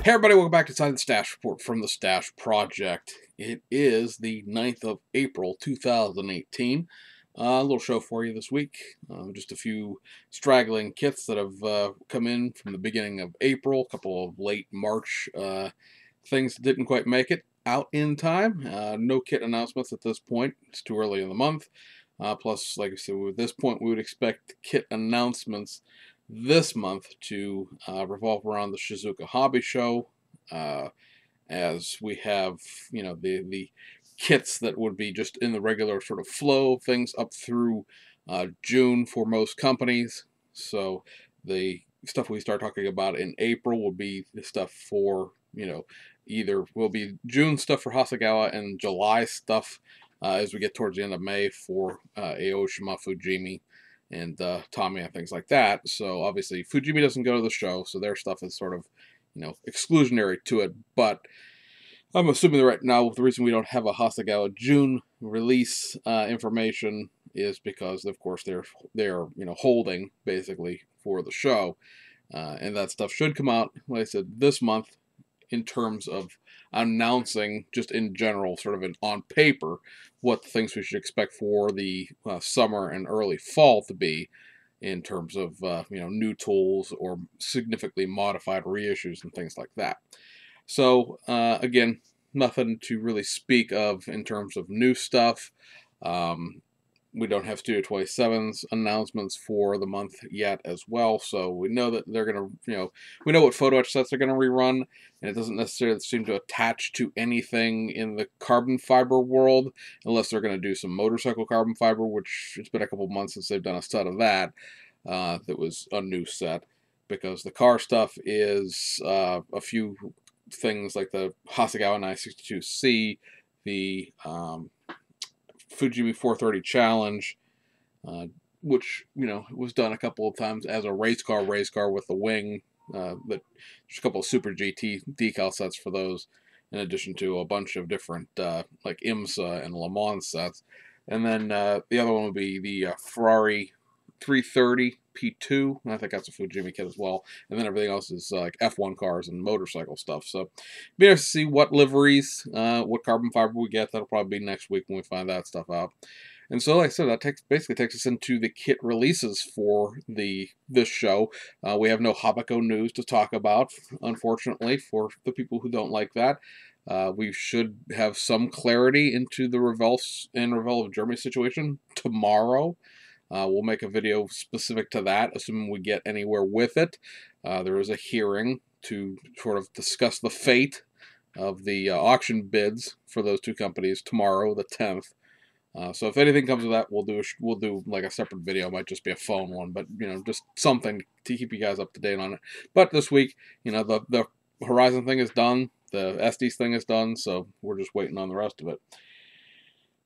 Hey everybody, welcome back to Inside the Stash Report from the Stash Project. It is the 9th of April, 2018. A little show for you this week. Just a few straggling kits that have come in from the beginning of April, a couple of late March things that didn't quite make it out in time. No kit announcements at this point. It's too early in the month. Plus, like I said, at this point we would expect kit announcements this month to revolve around the Shizuoka Hobby Show, as we have, the kits that would be just in the regular sort of flow of things up through June for most companies. So the stuff we start talking about in April will be the stuff for, either will be June stuff for Hasegawa and July stuff as we get towards the end of May for Aoshima, Fujimi, and Tommy and things like that. So obviously Fujimi doesn't go to the show, so their stuff is sort of, exclusionary to it. But I'm assuming that right now the reason we don't have a Hasegawa June release information is because, of course, they're holding basically for the show, and that stuff should come out, like I said, this month in terms of announcing just in general, sort of on paper, what things we should expect for the summer and early fall to be in terms of new tools or significantly modified reissues and things like that. So again, nothing to really speak of in terms of new stuff. We don't have Studio 27's announcements for the month yet as well, so we know that they're going to, we know what photo etch sets they're going to rerun, and it doesn't necessarily seem to attach to anything in the carbon fiber world, unless they're going to do some motorcycle carbon fiber, which it's been a couple months since they've done a set of that. That was a new set, because the car stuff is a few things like the Hasegawa 962C, the Fujimi 430 Challenge, which was done a couple of times as a race car with the wing. But there's a couple of Super GT decal sets for those, in addition to a bunch of different like IMSA and Le Mans sets. And then the other one would be the Ferrari 330 P2. I think that's a Fujimi kit as well. And then everything else is like F1 cars and motorcycle stuff. So be interested to see what liveries, what carbon fiber we get. That'll probably be next week when we find that stuff out. And so, like I said, that basically takes us into the kit releases for this show. We have no Habako news to talk about, unfortunately, for the people who don't like that. We should have some clarity into the Revell of Germany situation tomorrow. We'll make a video specific to that, assuming we get anywhere with it. There is a hearing to sort of discuss the fate of the auction bids for those two companies tomorrow, the 10th. So if anything comes of that, we'll do like a separate video. It might just be a phone one, but just something to keep you guys up to date on it. But this week, the Horizon thing is done, the Estes thing is done, so we're just waiting on the rest of it.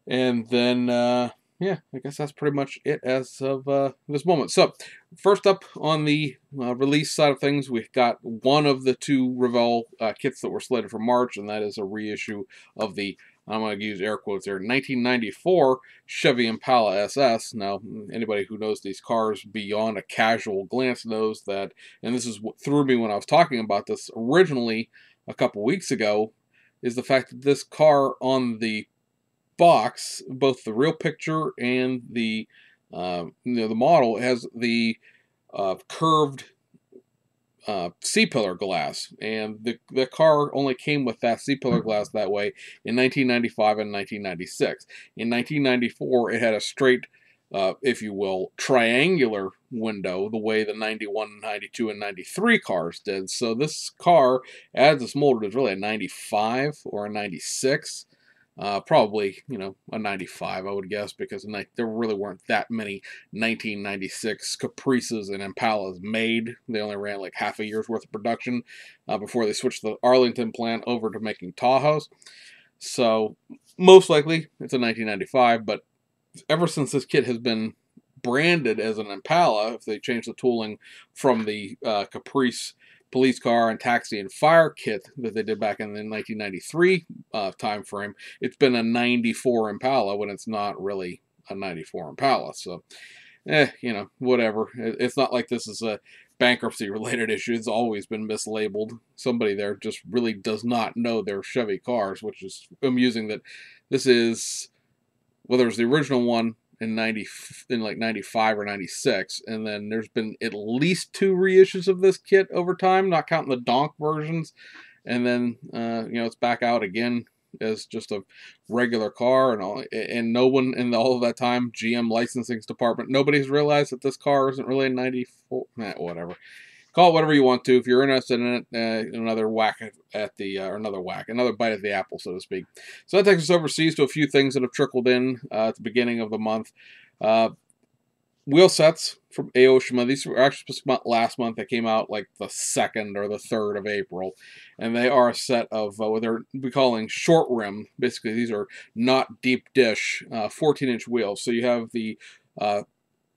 And then yeah, I guess that's pretty much it as of this moment. So first up on the release side of things, we've got one of the two Revell kits that were slated for March, and that is a reissue of the, I'm going to use air quotes there, 1994 Chevy Impala SS. Now, anybody who knows these cars beyond a casual glance knows that, and this is what threw me when I was talking about this originally a couple weeks ago, is the fact that this car on the box, both the real picture and the the model, has the curved C-pillar glass, and the car only came with that C-pillar glass that way in 1995 and 1996. In 1994, it had a straight, if you will, triangular window, the way the 91, 92, and 93 cars did. So this car, as it's molded, is really a 95 or a 96. Probably, a 95, I would guess, because there really weren't that many 1996 Caprices and Impalas made. They only ran like half a year's worth of production before they switched the Arlington plant over to making Tahoes. So most likely it's a 1995, but ever since this kit has been branded as an Impala, if they change the tooling from the Caprice police car and taxi and fire kit that they did back in the 1993 time frame, it's been a 94 Impala when it's not really a 94 Impala. So whatever. It's not like this is a bankruptcy-related issue. It's always been mislabeled. Somebody there just really does not know their Chevy cars, which is amusing that this is, well, there was the original one in like 95 or 96, and then there's been at least 2 reissues of this kit over time, not counting the donk versions. And then it's back out again as just a regular car, and no one in all of that time, GM licensing department, nobody's realized that this car isn't really a 94. Whatever. Call it whatever you want to. If you're interested in it, another whack at the, or another bite at the apple, so to speak. So that takes us overseas to a few things that have trickled in at the beginning of the month. Wheel sets from Aoshima. These were actually supposed to come out last month. They came out like the 2nd or the 3rd of April. And they are a set of what they're calling short rim. Basically, these are not deep dish 14-inch wheels. So you have the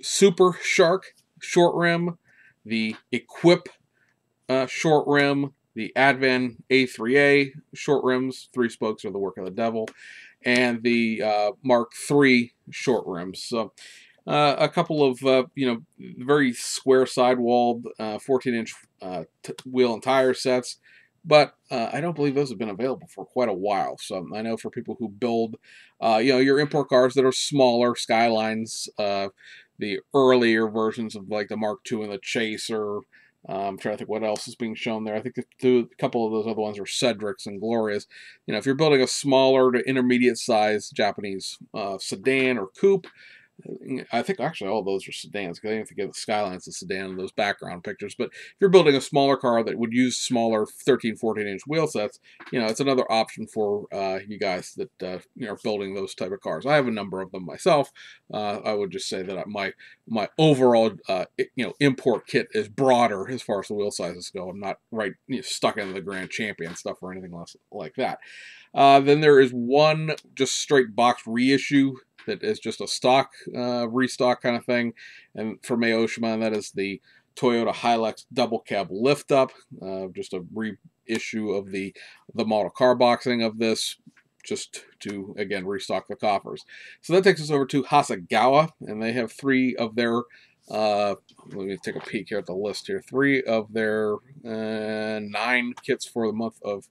Super Shark short rim, the Equip short rim, the Advan A3A short rims. 3 spokes are the work of the devil. And the Mark III short rims. So a couple of, very square sidewalled 14-inch wheel and tire sets. But I don't believe those have been available for quite a while. So I know for people who build, your import cars that are smaller, Skylines, the earlier versions of like the Mark II and the Chaser. I'm trying to think what else is being shown there. I think a couple of those other ones are Cedrics and Glorias. If you're building a smaller to intermediate size Japanese sedan or coupe, I think actually all those are sedans, because I didn't think of the Skyline's a sedan in those background pictures. But if you're building a smaller car that would use smaller 13, 14-inch wheel sets, it's another option for you guys that are building those type of cars. I have a number of them myself. I would just say that my overall import kit is broader as far as the wheel sizes go. I'm not stuck into the Grand Champion stuff or anything less like that. Then there is one just straight box reissue that is just a stock restock kind of thing, and from Aoshima, and that is the Toyota Hilux double cab lift up, just a reissue of the model car boxing of this, just to again restock the coffers. So that takes us over to Hasegawa, and they have 3 of their let me take a peek here at the list here. 3 of their 9 kits for the month of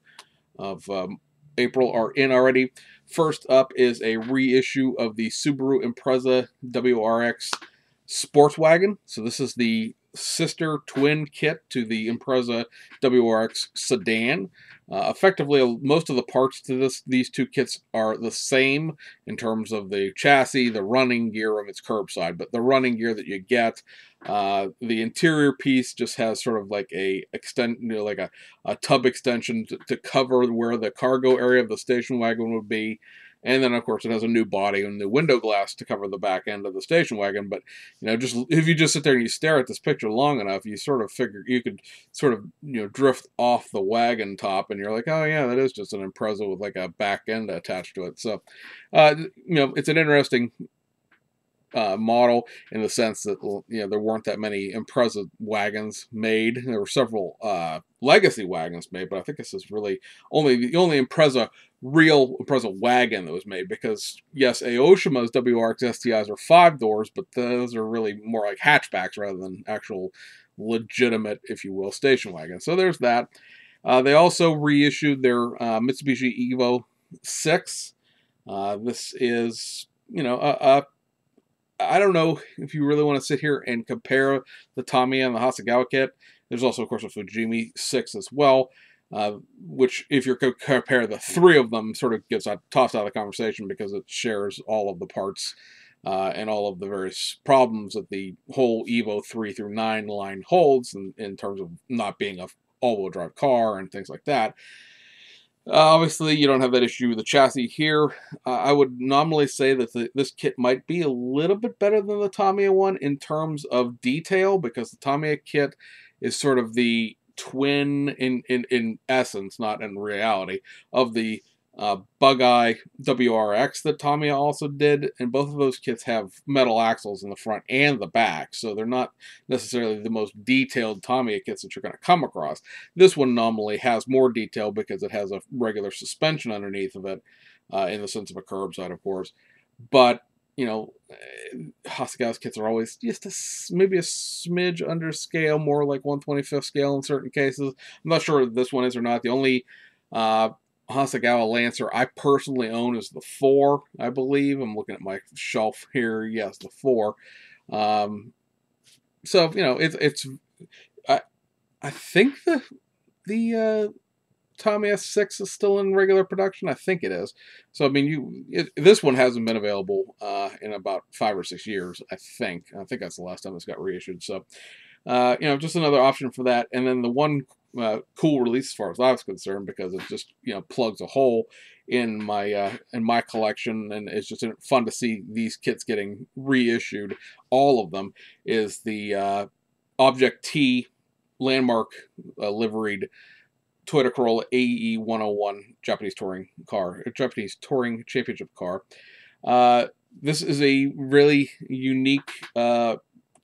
April are in already. First up is a reissue of the Subaru Impreza WRX Sports Wagon. So this is the sister twin kit to the Impreza WRX sedan. Effectively, most of the parts to these 2 kits are the same in terms of the chassis, the running gear, and its curbside. But the running gear that you get, the interior piece just has sort of like a tub extension to cover where the cargo area of the station wagon would be. And then, of course, it has a new body and new window glass to cover the back end of the station wagon. But, just if you just sit there and you stare at this picture long enough, you sort of figure you could sort of, drift off the wagon top, and you're like, oh, yeah, that is just an Impreza with like a back end attached to it. So, it's an interesting model in the sense that there weren't that many Impreza wagons made. There were several legacy wagons made, but I think this is really the only real Impreza wagon that was made, because yes, Aoshima's WRX STIs are 5 doors, but those are really more like hatchbacks rather than actual legitimate, if you will, station wagons. So there's that. They also reissued their Mitsubishi Evo 6. This is I don't know if you really want to sit here and compare the Tamiya and the Hasegawa kit. There's also, of course, a Fujimi 6 as well, which, if you compare the 3 of them, sort of gets tossed out of the conversation because it shares all of the parts and all of the various problems that the whole Evo 3 through 9 line holds in terms of not being a all-wheel drive car and things like that. Obviously, you don't have that issue with the chassis here. I would nominally say that this kit might be a little bit better than the Tamiya one in terms of detail, because the Tamiya kit is sort of the twin in essence, not in reality, of the Bug-Eye WRX that Tamiya also did, and both of those kits have metal axles in the front and the back, so they're not necessarily the most detailed Tamiya kits that you're going to come across. This one nominally has more detail because it has a regular suspension underneath of it, in the sense of a curbside, of course. But you know, Hasegawa's kits are always just maybe a smidge under scale, more like 1/25th scale in certain cases. I'm not sure if this one is or not. The only Hasegawa Lancer I personally own is the 4, I believe. I'm looking at my shelf here. Yes, the 4. So you know, it's I think the Tommy S6 is still in regular production. I think it is. So I mean, this one hasn't been available in about 5 or 6 years. I think that's the last time it's got reissued. So you know, just another option for that. And then the one cool release, as far as I was concerned, because it just, you know, plugs a hole in my collection, and it's just fun to see these kits getting reissued. All of them is the Object T Landmark liveried Toyota Corolla AE 101 Japanese touring car, Japanese touring championship car. This is a really unique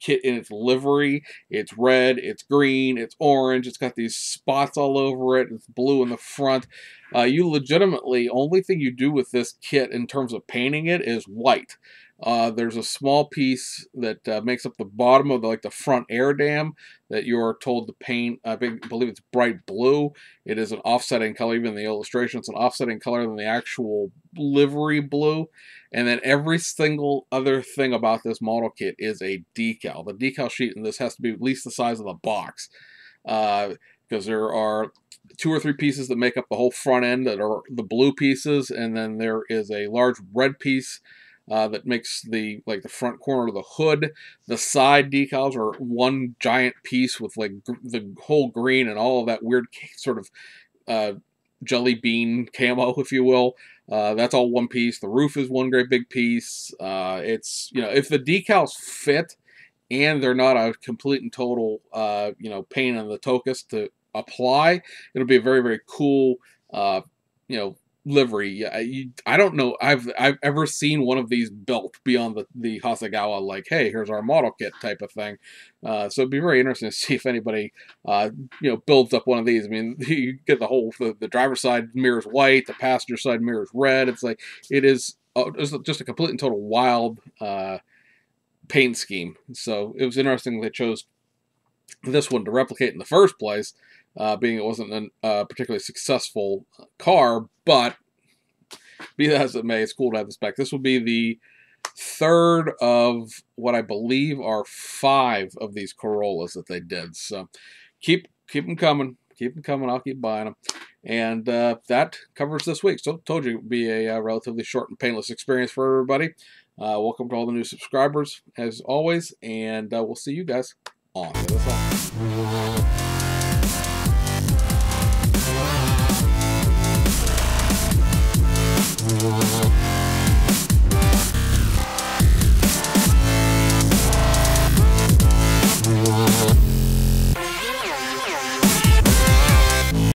kit in its livery. It's red, it's green, it's orange, it's got these spots all over it, it's blue in the front. You legitimately, only thing you do with this kit in terms of painting it is white. There's a small piece that makes up the bottom of the front air dam that you're told to paint. I believe it's bright blue. It is an offsetting color. Even in the illustration, it's an offsetting color than the actual livery blue. And then every single other thing about this model kit is a decal. The decal sheet in this has to be at least the size of the box, because there are 2 or 3 pieces that make up the whole front end that are the blue pieces, and then there is a large red piece that makes the front corner of the hood. The side decals are one giant piece with the whole green and all of that weird sort of jelly bean camo, if you will. That's all one piece. The roof is one great big piece. It's, you know, if the decals fit and they're not a complete and total you know, pain in the Tokus to apply, it'll be a very, very cool you know, livery. I don't know I've ever seen one of these built beyond the Hasegawa, like, hey, here's our model kit type of thing. So it'd be very interesting to see if anybody you know, builds up one of these. I mean, you get the driver's side mirrors white, the passenger side mirrors red. It's like, it's just a complete and total wild paint scheme. So it was interesting they chose this one to replicate in the first place, being it wasn't a particularly successful car, but be that as it may, it's cool to have this back. This will be the 3rd of what I believe are 5 of these Corollas that they did. So keep them coming. Keep them coming. I'll keep buying them. And that covers this week. So told you it would be a relatively short and painless experience for everybody. Welcome to all the new subscribers, as always, and we'll see you guys on the other side.